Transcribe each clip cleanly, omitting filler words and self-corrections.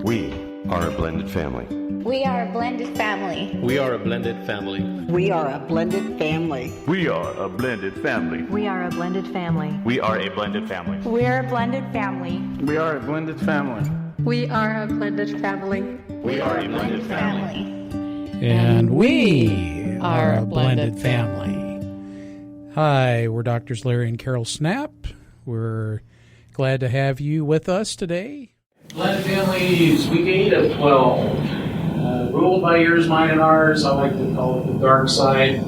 We are a blended family. We are a blended family. We are a blended family. We are a blended family. We are a blended family. We are a blended family. We are a blended family. We are a blended family. We are a blended family. We are a blended family. We are a blended family. And we are a blended family. Hi, we're Doctors Larry and Carol Snap. We're glad to have you with us today. Blended Families, week 8 of 12. Ruled by yours, mine, and ours. I like to call it the dark side.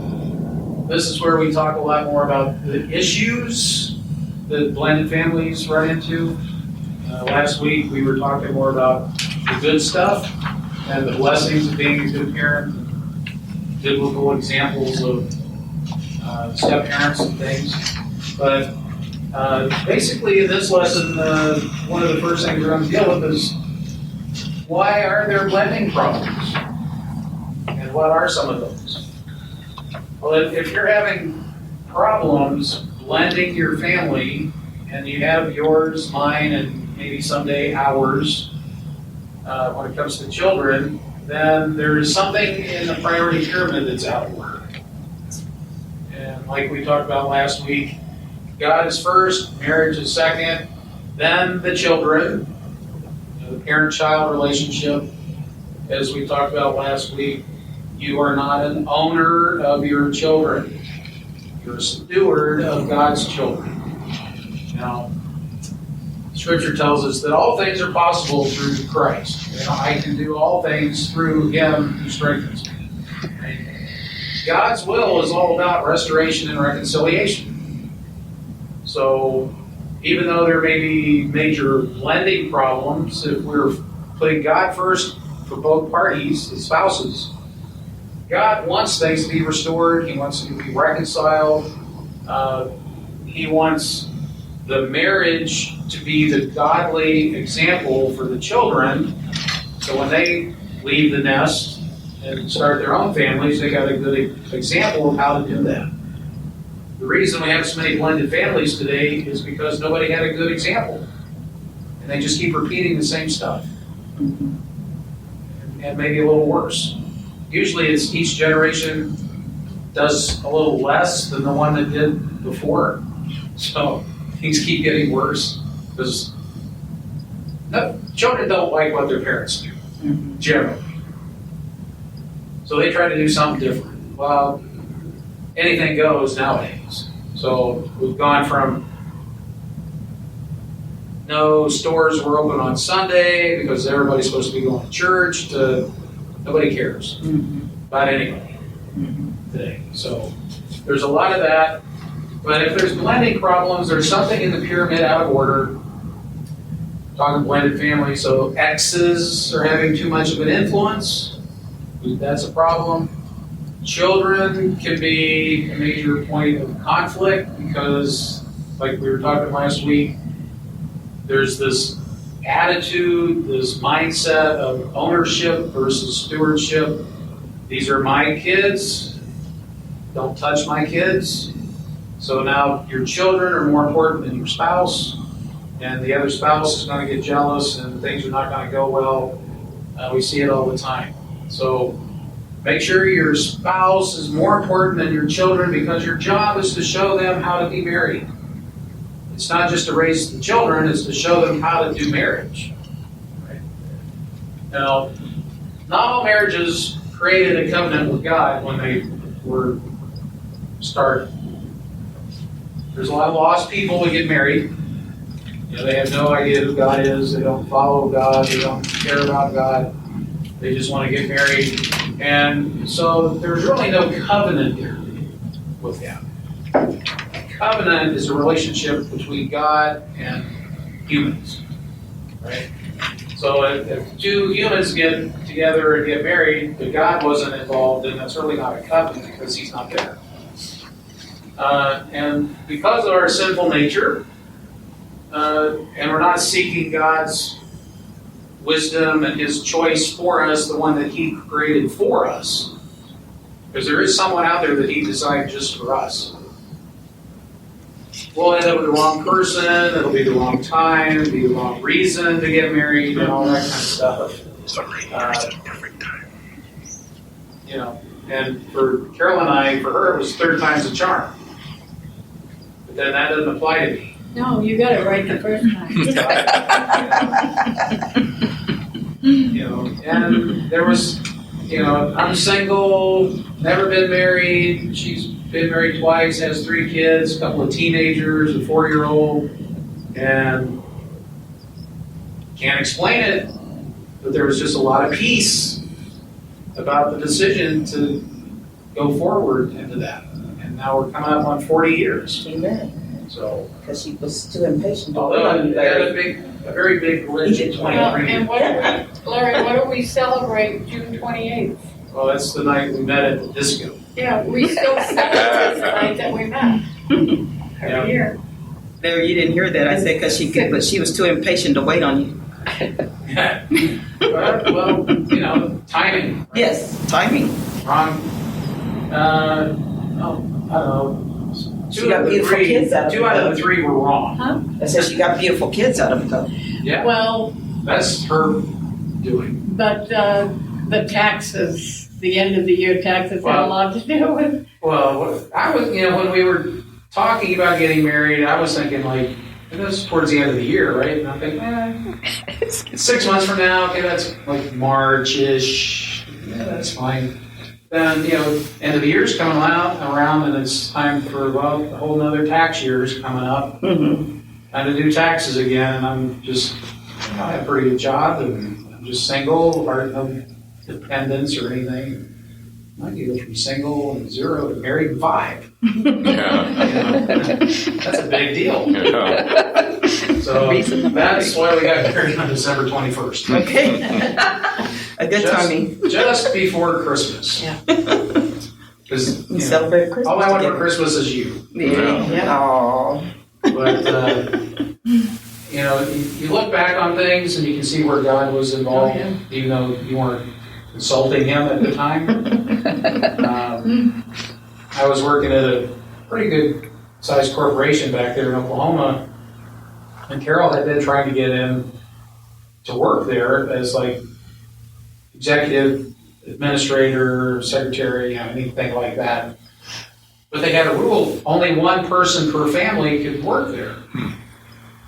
This is where we talk a lot more about the issues that blended families run into. Last week we were talking more about the good stuff and the blessings of being a good parent, biblical examples of step-parents and things. But basically in this lesson, one of the first things we're going to deal with is why are there blending problems? And what are some of those? Well, if you're having problems blending your family, and you have yours, mine, and maybe someday ours, when it comes to children, then there's something in the priority pyramid that's out of order. And like we talked about last week, God is first, marriage is second, then the children, the parent-child relationship. As we talked about last week, you are not an owner of your children. You're a steward of God's children. Now, Scripture tells us that all things are possible through Christ. I can do all things through Him who strengthens me. Right? God's will is all about restoration and reconciliation. So, even though there may be major blending problems, if we're putting God first for both parties, the spouses, God wants things to be restored. He wants to be reconciled. He wants the marriage to be the godly example for the children. So when they leave the nest and start their own families, they got a good example of how to do that. The reason we have so many blended families today is because nobody had a good example. And they just keep repeating the same stuff. And maybe a little worse. Usually it's each generation does a little less than the one that did before. So things keep getting worse because children don't like what their parents do, generally. So they try to do something different. Well, anything goes nowadays. So we've gone from no stores were open on Sunday because everybody's supposed to be going to church to nobody cares about anybody today. So there's a lot of that. But if there's blending problems, there's something in the pyramid out of order. Talking blended family, so exes are having too much of an influence. That's a problem. Children can be a major point of conflict because, like we were talking last week, there's this attitude, this mindset of ownership versus stewardship. These are my kids. Don't touch my kids. So now your children are more important than your spouse, and the other spouse is going to get jealous and things are not going to go well. We see it all the time. So make sure your spouse is more important than your children because your job is to show them how to be married. It's not just to raise the children, it's to show them how to do marriage. Right? Now, not all marriages created a covenant with God when they were started. There's a lot of lost people who get married. They have no idea who God is. They don't follow God. They don't care about God. They just want to get married. And so there's really no covenant there with Him. Covenant is a relationship between God and humans. Right? So if two humans get together and get married, but God wasn't involved, then that's really not a covenant because He's not there. And because of our sinful nature, and we're not seeking God's wisdom and His choice for us, the one that He created for us, because there is someone out there that He designed just for us. we'll end up with the wrong person, it'll be the wrong time, it'll be the wrong reason to get married, and all that kind of stuff. You know, and for Carol and I, for her, it was third time's a charm. But then that doesn't apply to me. No, you got it right the first time. You know, and there was, you know, I'm single, never been married. She's been married twice, has 3 kids, a couple of teenagers, a 4-year-old, and can't explain it, but there was just a lot of peace about the decision to go forward into that. And now we're coming up on 40 years. Amen. So, Because she was too impatient. although it had a very big glitch in Well, 23. and what do we, Larry, what do we celebrate June 28th? Well, that's the night we met at the disco. Yeah, we still celebrate the night that we met. Yeah. Every year. Larry, you didn't hear that. I said because she could, but she was too impatient to wait on you. Well, you know, timing. Right? Yes, timing. Wrong. I don't know. She got beautiful kids out of it. 2 out of the 3 were wrong. I said she got beautiful kids out of it though. Yeah, Well, that's her doing. but the taxes, the end of the year taxes had a lot to do with. Well, I was, you know, when we were talking about getting married, I was thinking like, it was towards the end of the year, right? And I'm thinking, it's 6 months from now. Okay, that's like March-ish. Yeah, that's fine. Then, you know, end of the year's coming around, and it's time for, well, a whole nother tax year's coming up. Mm-hmm. Time to do taxes again, and I'm just, you know, I have a pretty good job, and I'm just single, or no dependents or anything. I can go from single and 0 to married and 5. Yeah. You know, that's a big deal. Yeah. So that's why we got married on December 21st. Okay. A good timing. Just before Christmas. Yeah. Because We celebrated Christmas. all I want for together. Christmas is you. Yeah. Yeah. Aw. But, you know, you look back on things and you can see where God was involved, even though you weren't consulting Him at the time. I was working at a pretty good sized corporation back there in Oklahoma, and Carol had been trying to get in to work there as like executive administrator, secretary, you know, anything like that. But they had a rule, only one person per family could work there.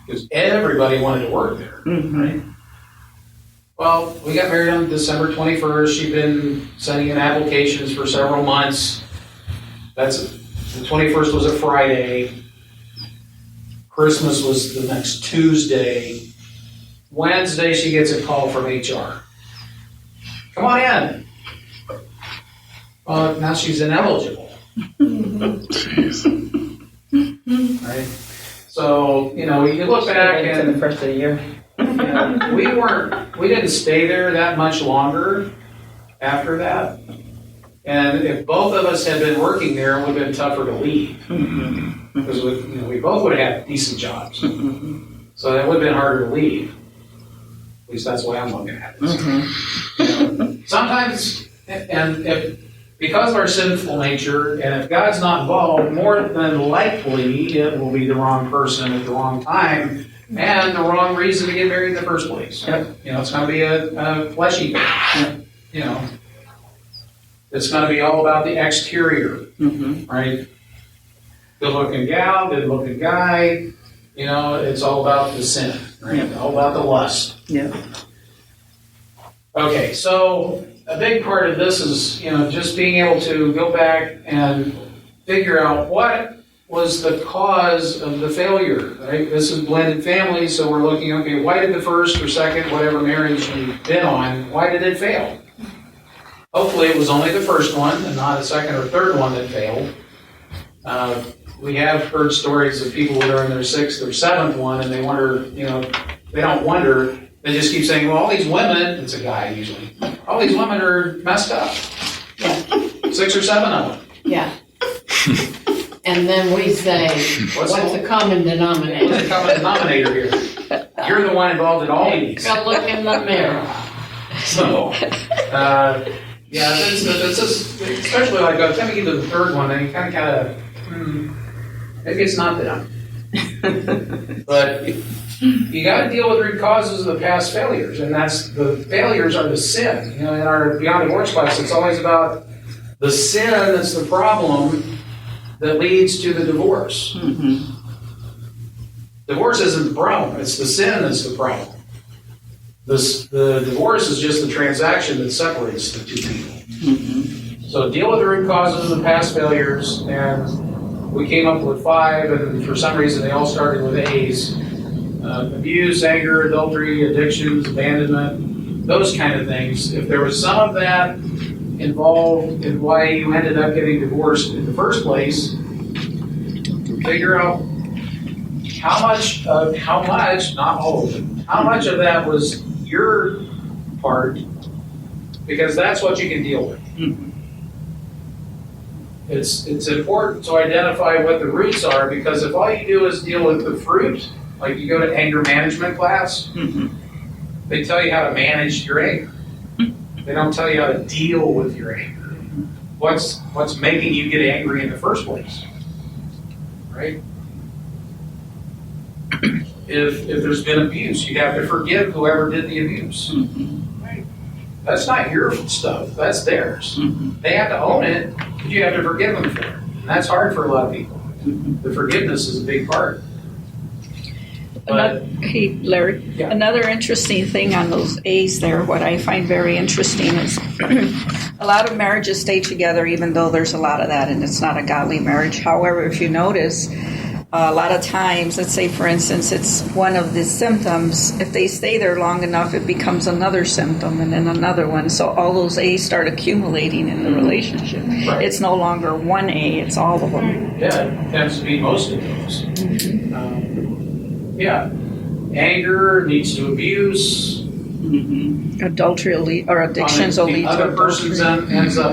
Because everybody wanted to work there, right? Well, we got married on December 21st. She'd been sending in applications for several months. The 21st was a Friday. Christmas was the next Tuesday. Wednesday, she gets a call from HR. Come on in. Well, now she's ineligible. Right? So, you know, you look back To and the first of the year. you know, we didn't stay there that much longer after that. And if both of us had been working there, it would have been tougher to leave. Because we both would have had decent jobs. So that would have been harder to leave. At least that's the way I'm looking at it. You know, sometimes, because of our sinful nature, and if God's not involved, more than likely it will be the wrong person at the wrong time and the wrong reason to get married in the first place. Yep. You know, it's going to be a fleshy thing. You know, it's going to be all about the exterior, right? Good-looking gal, good-looking guy. You know, it's all about the sin, right? All about the lust. Yeah. Okay, so a big part of this is, you know, just being able to go back and figure out what was the cause of the failure, right? This is blended families, so we're looking, okay, why did the first or second, whatever marriage you've been on, why did it fail? Hopefully it was only the first one and not a second or third one that failed. We have heard stories of people that are in their 6th or 7th one and they wonder, you know, they don't wonder, they just keep saying, well, all these women, it's a guy usually, all these women are messed up. 6 or 7 of them. Yeah. And then we say, what's the common denominator? What's the common denominator here? You're the one involved in all these. Go look in the mirror. So, yeah, it's just, especially like, by the time you get to the third one, then you kind of, maybe it's not them. But you got to deal with root causes of the past failures, and that's the failures are the sin. You know, in our Beyond Divorce class, it's always about the sin that's the problem that leads to the divorce. Mm-hmm. Divorce isn't the problem; it's the sin that's the problem. The divorce is just the transaction that separates the two people. Mm-hmm. So deal with the root causes of the past failures, and we came up with 5, and for some reason they all started with A's. Abuse, anger, adultery, addictions, abandonment, those kind of things. If there was some of that involved in why you ended up getting divorced in the first place, figure out how much, not all of it, how much of that was your part, because that's what you can deal with. Mm-hmm. It's important to identify what the roots are, because if all you do is deal with the fruit, like you go to anger management class, Mm-hmm. they tell you how to manage your anger. They don't tell you how to deal with your anger. What's making you get angry in the first place, right? If there's been abuse, you have to forgive whoever did the abuse. Mm-hmm. Right? That's not your stuff. That's theirs. Mm-hmm. They have to own it, but you have to forgive them for it. And that's hard for a lot of people. Mm-hmm. The forgiveness is a big part. But, Hey, Larry, Yeah. another interesting thing on those A's there, what I find very interesting is a lot of marriages stay together even though there's a lot of that and it's not a godly marriage. However, if you notice, a lot of times, let's say for instance, it's one of the symptoms, if they stay there long enough, it becomes another symptom and then another one. So all those A's start accumulating in the relationship. Right. It's no longer one A, it's all of them. yeah, it tends to be most of those. Yeah. Anger leads to abuse. Mm-hmm. Adultery will lead, or addictions will The lead to other person adultery. ends up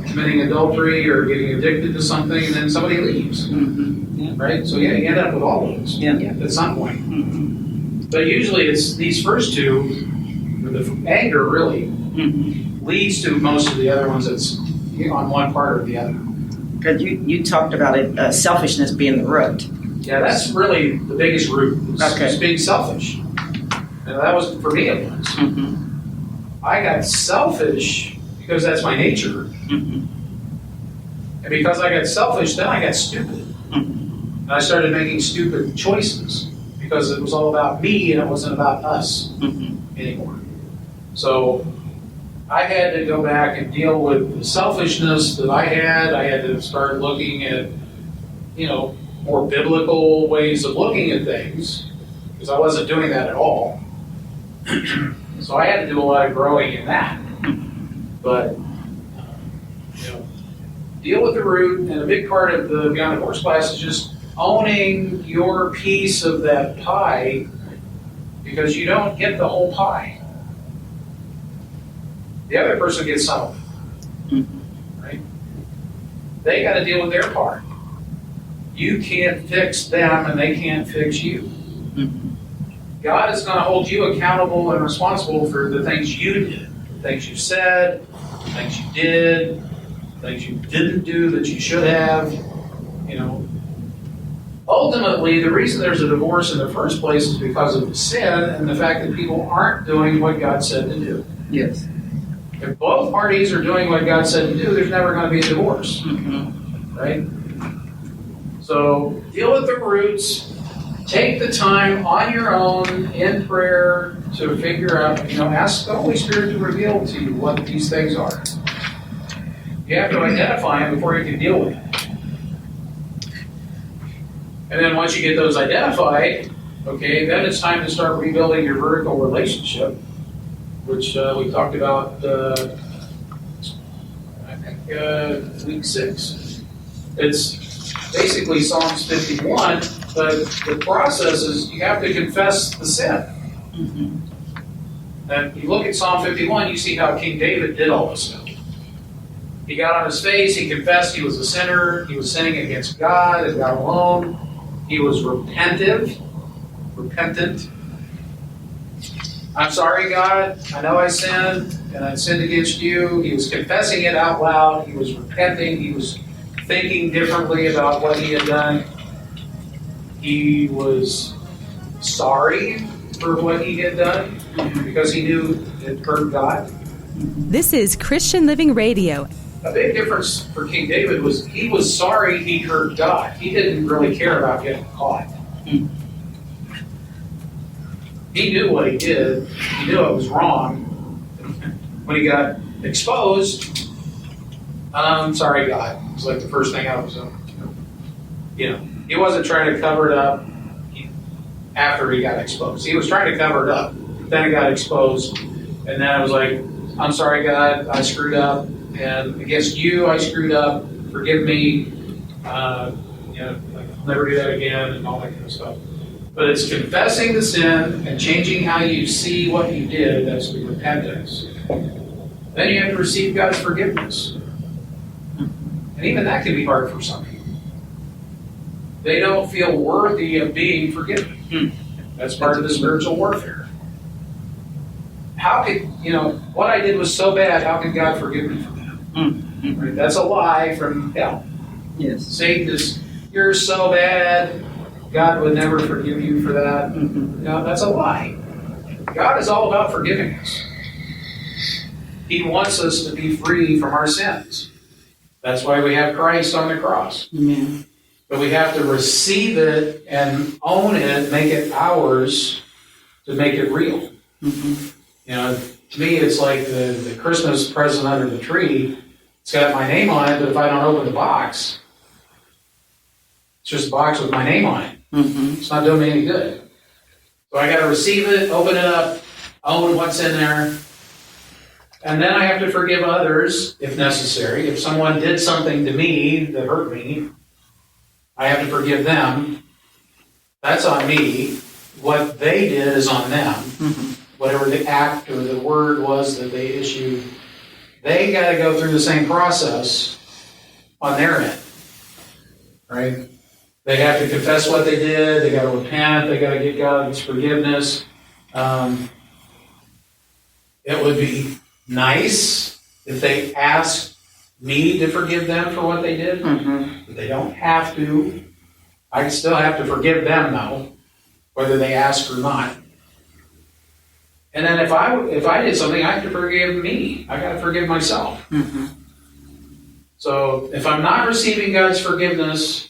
committing adultery or getting addicted to something, and then somebody leaves. Mm-hmm. Yeah. Right? So yeah, you end up with all of those Yeah. at some point. Mm-hmm. But usually it's these first two, the anger really Mm-hmm. leads to most of the other ones that's on one part or the other. Because you talked about it, selfishness being the root. Yeah, that's really the biggest root. Okay. Is being selfish. And that was, for me, it was. Mm-hmm. I got selfish because that's my nature. Mm-hmm. And because I got selfish, then I got stupid. Mm-hmm. And I started making stupid choices because it was all about me and it wasn't about us Mm-hmm. anymore. So I had to go back and deal with the selfishness that I had. I had to start looking at, more biblical ways of looking at things, because I wasn't doing that at all. So I had to do a lot of growing in that. But, deal with the root, and a big part of the Beyond Divorce class is just owning your piece of that pie, because you don't get the whole pie. The other person gets some of it, right? They got to deal with their part. You can't fix them and they can't fix you. Mm-hmm. God is going to hold you accountable and responsible for the things you did, the things you said, the things you did, things you didn't do that you should have. Ultimately, the reason there's a divorce in the first place is because of the sin and the fact that people aren't doing what God said to do. Yes. If both parties are doing what God said to do, there's never going to be a divorce, Mm-hmm. right? So deal with the roots. Take the time on your own in prayer to figure out, ask the Holy Spirit to reveal to you what these things are. You have to identify them before you can deal with it. And then once you get those identified, okay, then it's time to start rebuilding your vertical relationship, which we talked about, I think, week 6. It's basically Psalms 51, but the process is you have to confess the sin. Mm-hmm. And you look at Psalm 51, you see how King David did all this stuff. He got on his face, he confessed he was a sinner, he was sinning against God and God alone. He was repentant. I'm sorry, God, I know I sinned, and I sinned against you. He was confessing it out loud, he was repenting, he was thinking differently about what he had done. He was sorry for what he had done because he knew it hurt God. This is Christian Living Radio. A big difference for King David was he was sorry he hurt God. He didn't really care about getting caught. He knew what he did. He knew it was wrong. When he got exposed, I'm sorry, God. It was like the first thing out of his own. He wasn't trying to cover it up after he got exposed. He was trying to cover it up. Then it got exposed. And then I was like, I'm sorry, God, I screwed up. And against you, I screwed up. Forgive me. I'll never do that again and all that kind of stuff. But it's confessing the sin and changing how you see what you did. That's the repentance. Then you have to receive God's forgiveness. And even that can be hard for some people. They don't feel worthy of being forgiven. That's part of the spiritual warfare. How could, what I did was so bad, how can God forgive me for that? Right? That's a lie from hell. Yes. Satan is, you're so bad, God would never forgive you for that. No, that's a lie. God is all about forgiving us. He wants us to be free from our sins. That's why we have Christ on the cross. Amen. But we have to receive it and own it, make it ours, to make it real. To me, it's like the Christmas present under the tree. It's got my name on it, but if I don't open the box, it's just a box with my name on it. It's not doing me any good. So I got to receive it, open it up, own what's in there, and then I have to forgive others if necessary. If someone did something to me that hurt me, I have to forgive them. That's on me. What they did is on them. Whatever the act or the word was that they issued, they got to go through the same process on their end. Right? They have to confess what they did. They got to repent. They got to get God's forgiveness. It would be nice if they asked me to forgive them for what they did. But they don't have to. I still have to forgive them, though, whether they ask or not. And then if I did something, I have to forgive me. I got to forgive myself. So if I'm not receiving God's forgiveness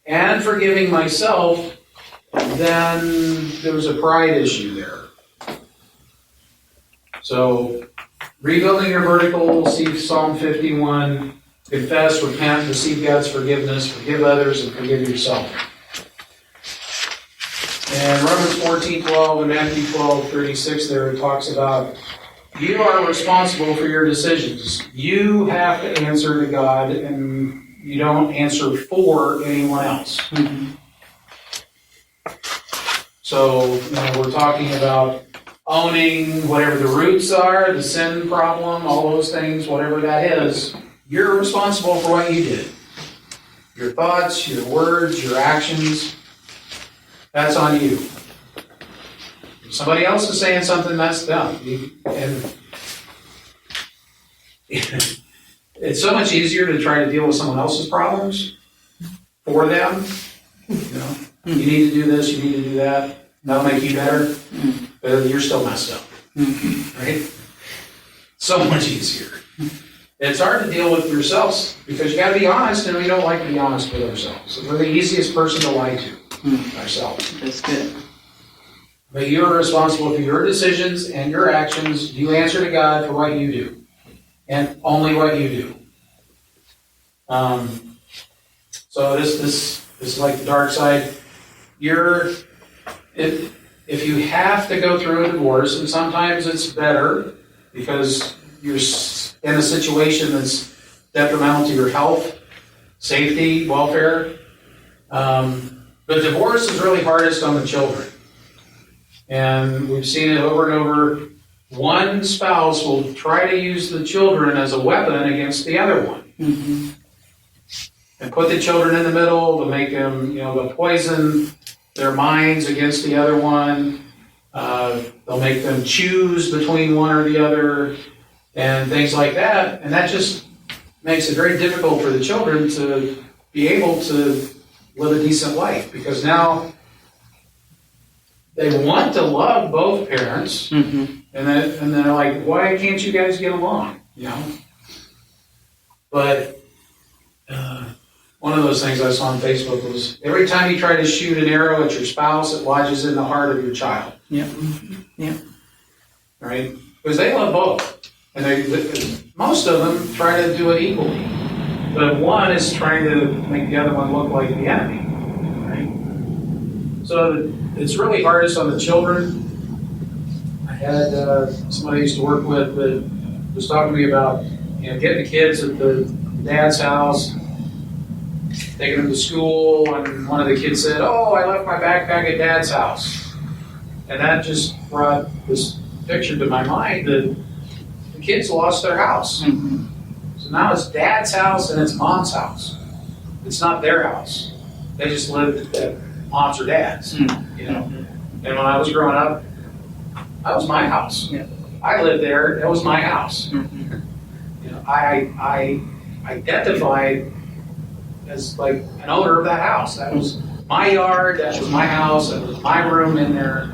and forgiving myself, then there's a pride issue there. So rebuilding your vertical, see Psalm 51, confess, repent, receive God's forgiveness, forgive others, and forgive yourself. And Romans 14:12 and Matthew 12:36 there it talks about you are responsible for your decisions. You have to answer to God, and you don't answer for anyone else. So we're talking about owning whatever the roots are, the sin problem, all those things, whatever that is. You're responsible for what you did. Your thoughts, your words, your actions. That's on you. If somebody else is saying something, that's them. And it's so much easier to try to deal with someone else's problems for them. You need to do this, you need to do that. That'll make you better. But you're still messed up. Right? So much easier. It's hard to deal with yourselves because you got to be honest, and we don't like to be honest with ourselves. We're the easiest person to lie to. Ourselves. That's good. But you are responsible for your decisions and your actions. You answer to God for what you do, and only what you do. So this is like the dark side. If you have to go through a divorce, and sometimes it's better because you're in a situation that's detrimental to your health, safety, welfare. But divorce is really hardest on the children. And we've seen it over and over. One spouse will try to use the children as a weapon against the other one. And put the children in the middle to make them, they'll poison their minds against the other one. They'll make them choose between one or the other and things like that. And that just makes it very difficult for the children to be able to live a decent life, because now they want to love both parents, and they're like, why can't you guys get along? You know? But one of those things I saw on Facebook was, every time you try to shoot an arrow at your spouse, it lodges in the heart of your child. Yeah. Yeah. Right? Because they love both. And most of them try to do it equally. But one is trying to make the other one look like the enemy. Right? So it's really hardest on the children. I had somebody I used to work with that was talking to me about, getting the kids at the dad's house, taking them to school, and one of the kids said, "Oh, I left my backpack at Dad's house." And that just brought this picture to my mind that the kids lost their house. So now it's Dad's house and it's Mom's house. It's not their house. They just lived at Mom's or Dad's, And when I was growing up, that was my house. Yeah. I lived there. That was my house. I identified as like an owner of that house. That was my yard, that was my house, that was my room in there,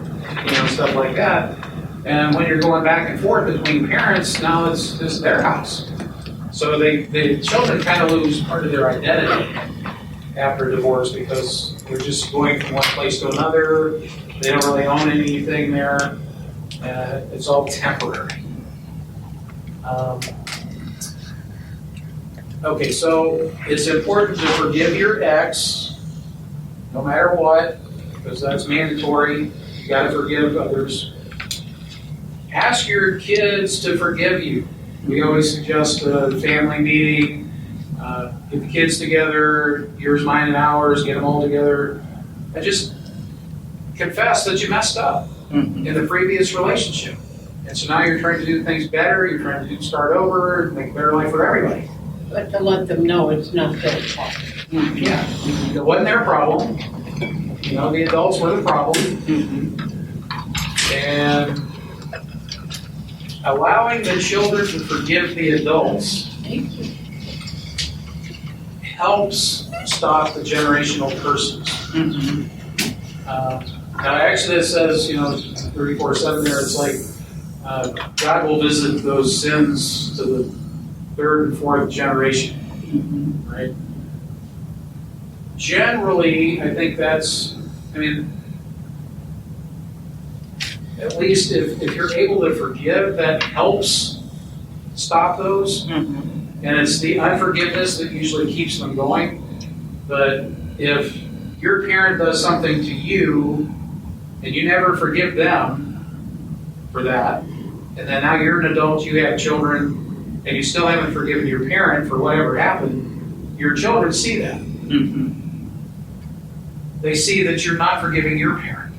stuff like that. And when you're going back and forth between parents, now it's just their house. So the children kind of lose part of their identity after divorce, because they're just going from one place to another. They don't really own anything there. It's all temporary. Okay, so it's important to forgive your ex, no matter what, because that's mandatory. You got to forgive others. Ask your kids to forgive you. We always suggest a family meeting. Get the kids together, yours, mine, and ours. Get them all together, and just confess that you messed up in the previous relationship. And so now you're trying to do things better. You're trying to start over, make a better life for everybody. But to let them know it's not their fault. Yeah, it wasn't their problem. The adults were the problem. And allowing the children to forgive the adults helps stop the generational curses. Now, Exodus says, 34:7 there, it's like God will visit those sins to the third and fourth generation, right? Generally, I think that's, at least if you're able to forgive, that helps stop those. And it's the unforgiveness that usually keeps them going. But if your parent does something to you and you never forgive them for that, and then now you're an adult, you have children, and you still haven't forgiven your parent for whatever happened, your children see that. They see that you're not forgiving your parent.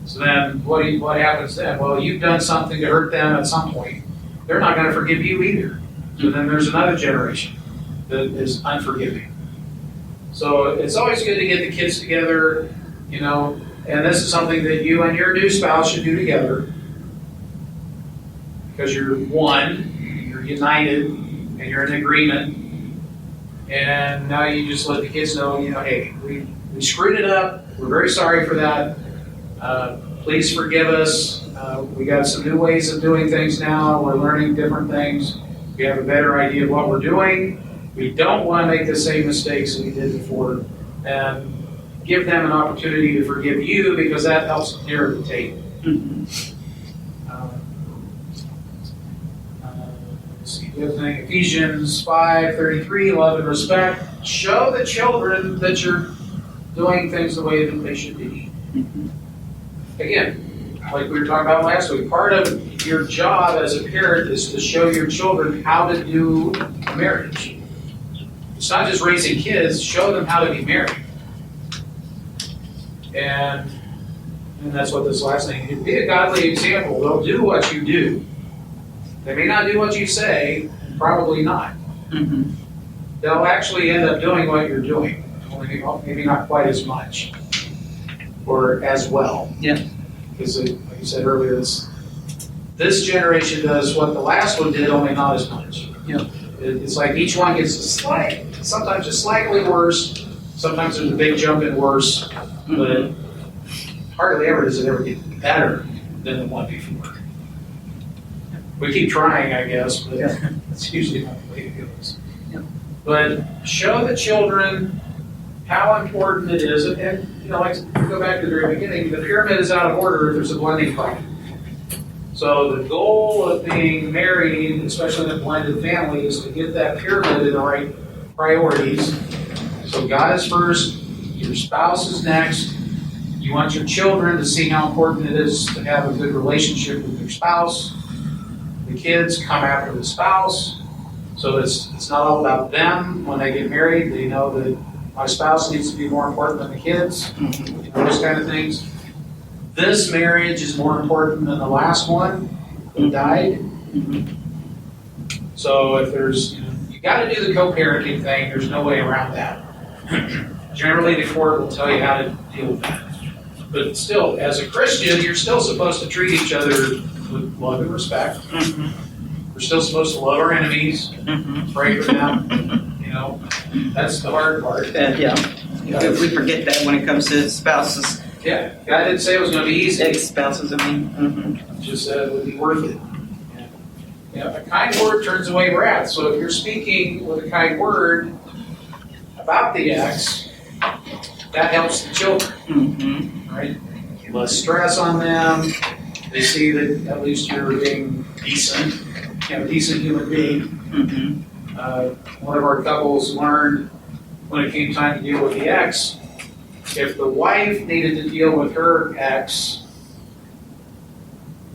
So then what happens then? Well, you've done something to hurt them at some point. They're not going to forgive you either. So then there's another generation that is unforgiving. So it's always good to get the kids together, and this is something that you and your new spouse should do together, because you're one, you're united, and you're in agreement. And now you just let the kids know, hey, we screwed it up. We're very sorry for that. Please forgive us. We got some new ways of doing things now. We're learning different things. We have a better idea of what we're doing. We don't want to make the same mistakes that we did before. And give them an opportunity to forgive you, because that helps clear the tape. Let's see, the other thing, Ephesians 5:33, love and respect. Show the children that you're doing things the way that they should be. Again, like we were talking about last week, part of your job as a parent is to show your children how to do a marriage. It's not just raising kids, show them how to be married. And that's what this last thing, be a godly example. They'll do what you do. They may not do what you say, probably not. They'll actually end up doing what you're doing, only maybe not quite as much or as well. Yeah. Because, like you said earlier, this generation does what the last one did, only not as much. Yeah. It's like each one gets sometimes just slightly worse, Sometimes there's a big jump in worse, but hardly ever does it ever get better than the one before. We keep trying, I guess, but that's usually not the way it goes. But show the children how important it is, and like go back to the very beginning, the pyramid is out of order if there's a blending problem. So the goal of being married, especially in a blended family, is to get that pyramid in the right priorities. So God is first, your spouse is next. You want your children to see how important it is to have a good relationship with your spouse. The kids come after the spouse. So it's not all about them when they get married. They know that my spouse needs to be more important than the kids, those kind of things. This marriage is more important than the last one who died. So if there's, you got to do the co-parenting thing. There's no way around that. Generally, the court will tell you how to deal with that. But still, as a Christian, you're still supposed to treat each other with love and respect. We're still supposed to love our enemies, pray for them. That's the hard part. We forget that when it comes to spouses. Yeah, God didn't say it was going to be easy. Ex-spouses, I mean. Just said it would be worth it. A kind word turns away wrath. So if you're speaking with a kind word about the ex, that helps the children, right? Less stress on them. They see that at least you're being decent, a decent human being. One of our couples learned when it came time to deal with the ex, if the wife needed to deal with her ex,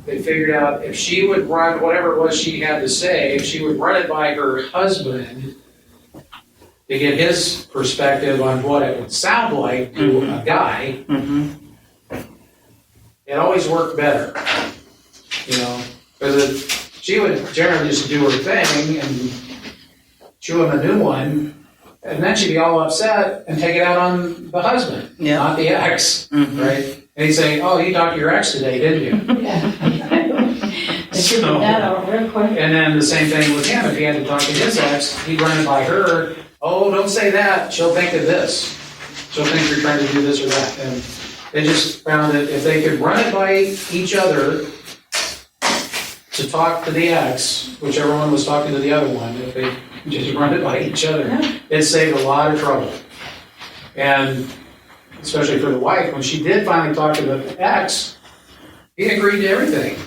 they figured out if she would run whatever it was she had to say, if she would run it by her husband to get his perspective on what it would sound like to a guy, it always worked better. Because she would generally just do her thing and chew him a new one, and then she'd be all upset and take it out on the husband, not the ex, right? And he'd say, "Oh, you talked to your ex today, didn't you?" And then the same thing with him. If he had to talk to his ex, he'd run it by her. "Oh, don't say that. She'll think of this. She'll think you're trying to do this or that." And they just found that if they could run it by each other to talk to the ex, whichever one was talking to the other one, if they just run it by each other, it saved a lot of trouble. And especially for the wife, when she did finally talk to the ex, he agreed to everything.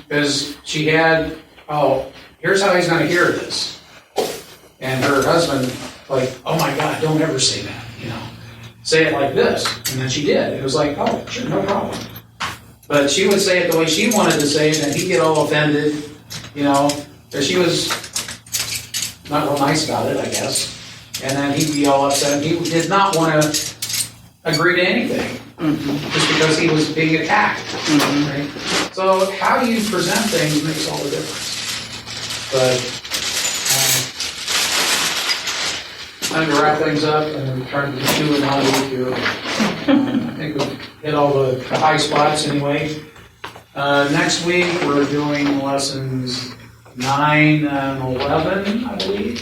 Because she had, here's how he's going to hear this. And her husband, "Oh my God, don't ever say that, Say it like this." And then she did. It was like, "Oh, sure, no problem." But she would say it the way she wanted to say it, and he'd get all offended, because she was not real nice about it, I guess. And then he'd be all upset. He did not want to agree to anything, just because he was being attacked. Right? So how you present things makes all the difference. But time to wrap things up and try to do it on here. I think we've hit all the high spots anyway. Next week we're doing lessons 9 and 11, I believe.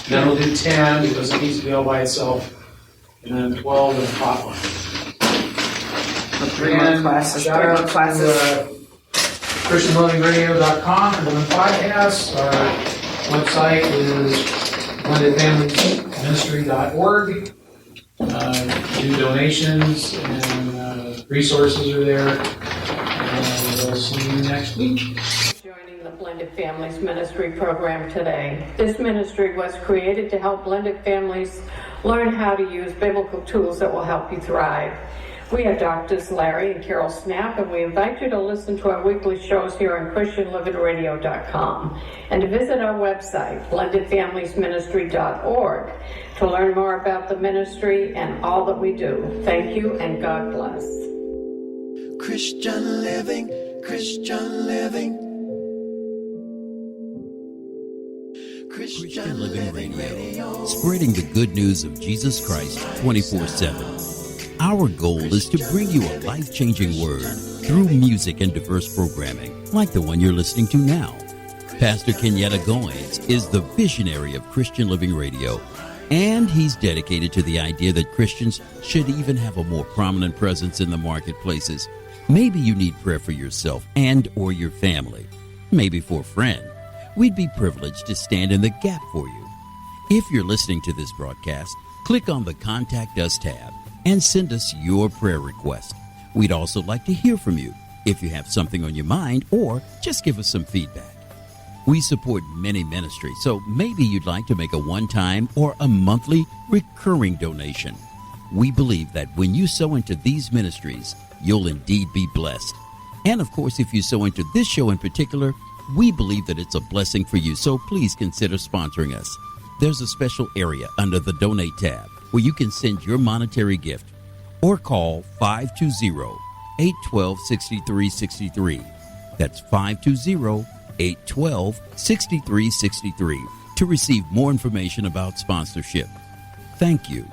Then we'll do 10 because it needs to be all by itself. And then 12 and Hotline. Shout out to ChristianLivingRadio.com and the podcast. Our website is blendedfamilyministry.org. Do donations and resources are there. And we'll see you next week. Joining the Blended Families Ministry program today. This ministry was created to help blended families learn how to use biblical tools that will help you thrive. We are Doctors Larry and Carol Snap, and we invite you to listen to our weekly shows here on ChristianLivingRadio.com and to visit our website, BlendedFamiliesMinistry.org, to learn more about the ministry and all that we do. Thank you, and God bless. Christian living, Christian living. Christian Living Radio, spreading the good news of Jesus Christ 24/7. Our goal is to bring you a life-changing word through music and diverse programming, like the one you're listening to now. Pastor Kenyatta Goins is the visionary of Christian Living Radio. And he's dedicated to the idea that Christians should even have a more prominent presence in the marketplaces. Maybe you need prayer for yourself and or your family. Maybe for a friend. We'd be privileged to stand in the gap for you. If you're listening to this broadcast, click on the Contact Us tab and send us your prayer request. We'd also like to hear from you if you have something on your mind or just give us some feedback. We support many ministries, so maybe you'd like to make a one-time or a monthly recurring donation. We believe that when you sow into these ministries, you'll indeed be blessed. And of course, if you sow into this show in particular, we believe that it's a blessing for you, so please consider sponsoring us. There's a special area under the Donate tab where you can send your monetary gift or call 520-812-6363. That's 520-812-6363 to receive more information about sponsorship. Thank you